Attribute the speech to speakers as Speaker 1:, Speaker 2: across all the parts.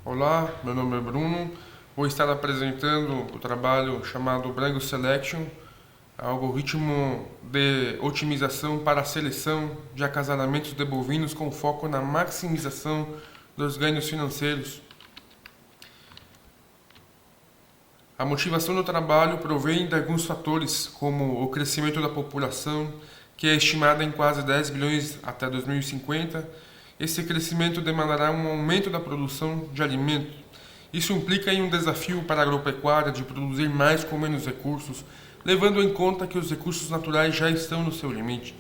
Speaker 1: Olá, meu nome é Bruno. Vou estar apresentando o trabalho chamado Brango Selection, algoritmo de otimização para a seleção de acasalamentos de bovinos com foco na maximização dos ganhos financeiros. A motivação do trabalho provém de alguns fatores, como o crescimento da população, que é estimada em quase 10 bilhões até 2050. Esse crescimento demandará um aumento da produção de alimentos. Isso implica em um desafio para a agropecuária de produzir mais com menos recursos, levando em conta que os recursos naturais já estão no seu limite.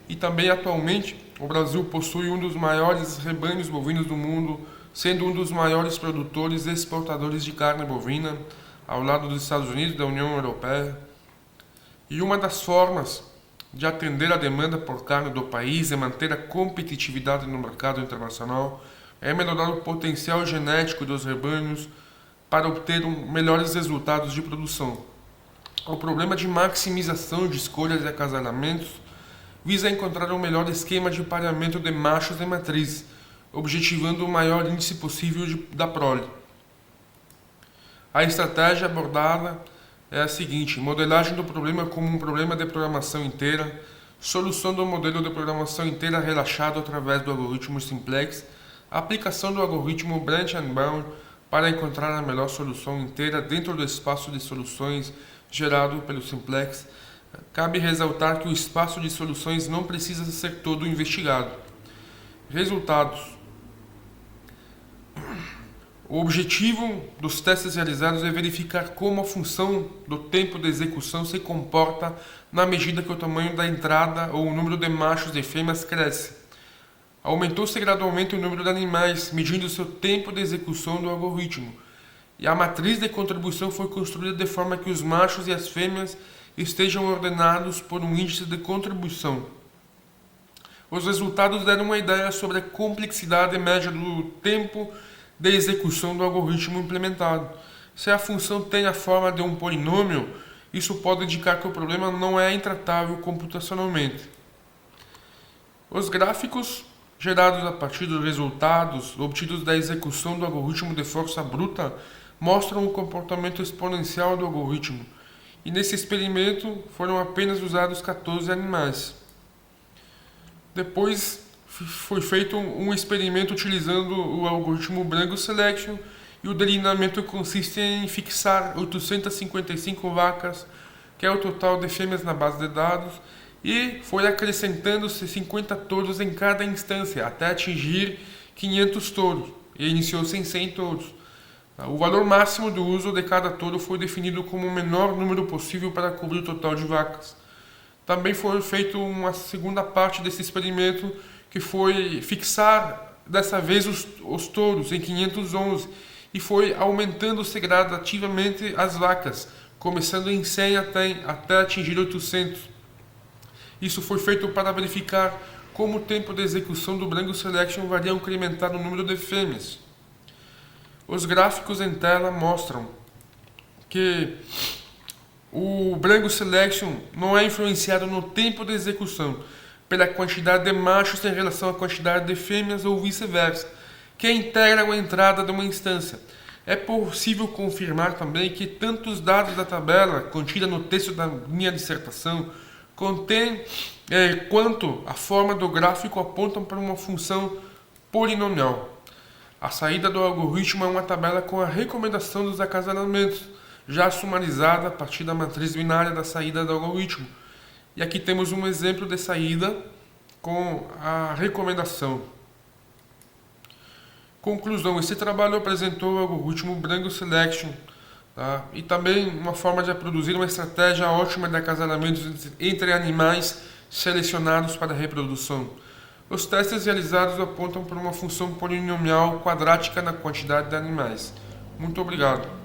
Speaker 1: E também, atualmente, o Brasil possui um dos maiores rebanhos bovinos do mundo, sendo um dos maiores produtores e exportadores de carne bovina, ao lado dos Estados Unidos e da União Europeia. E uma das formas de atender a demanda por carne do país e manter a competitividade no mercado internacional é melhorar o potencial genético dos rebanhos para obter melhores resultados de produção. O problema de maximização de escolhas de acasalamentos visa encontrar o melhor esquema de pareamento de machos e matrizes, objetivando o maior índice possível da prole. A estratégia abordada é a seguinte: modelagem do problema como um problema de programação inteira, solução do modelo de programação inteira relaxado através do algoritmo simplex, aplicação do algoritmo branch and bound para encontrar a melhor solução inteira dentro do espaço de soluções gerado pelo simplex. Cabe ressaltar que o espaço de soluções não precisa ser todo investigado. Resultados: o objetivo dos testes realizados é verificar como a função do tempo de execução se comporta na medida que o tamanho da entrada ou o número de machos e fêmeas cresce. Aumentou-se gradualmente o número de animais, medindo seu tempo de execução do algoritmo, e a matriz de contribuição foi construída de forma que os machos e as fêmeas estejam ordenados por um índice de contribuição. Os resultados deram uma ideia sobre a complexidade média do tempo de execução do algoritmo implementado. Se a função tem a forma de um polinômio, isso pode indicar que o problema não é intratável computacionalmente. Os gráficos gerados a partir dos resultados obtidos da execução do algoritmo de força bruta mostram o comportamento exponencial do algoritmo, e nesse experimento foram apenas usados 14 animais. Depois foi feito um experimento utilizando o algoritmo Brango Selection, e o delineamento consiste em fixar 855 vacas, que é o total de fêmeas na base de dados, e foi acrescentando-se 50 touros em cada instância, até atingir 500 touros, e iniciou-se em 100 touros. O valor máximo do uso de cada touro foi definido como o menor número possível para cobrir o total de vacas. Também foi feita uma segunda parte desse experimento, que foi fixar dessa vez os touros em 511, e foi aumentando-se gradativamente as vacas, começando em 100 até atingir 800. Isso foi feito para verificar como o tempo de execução do Brango Selection varia ao incrementar o número de fêmeas. Os gráficos em tela mostram que o Brango Selection não é influenciado no tempo de execução pela quantidade de machos em relação à quantidade de fêmeas ou vice-versa, que integram a entrada de uma instância. É possível confirmar também que tanto os dados da tabela contida no texto da minha dissertação quanto a forma do gráfico apontam para uma função polinomial. A saída do algoritmo é uma tabela com a recomendação dos acasalamentos, já sumarizada a partir da matriz binária da saída do algoritmo. E aqui temos um exemplo de saída com a recomendação. Conclusão: esse trabalho apresentou o algoritmo Brango Selection, tá? E também uma forma de produzir uma estratégia ótima de acasalamentos entre animais selecionados para reprodução. Os testes realizados apontam para uma função polinomial quadrática na quantidade de animais. Muito obrigado.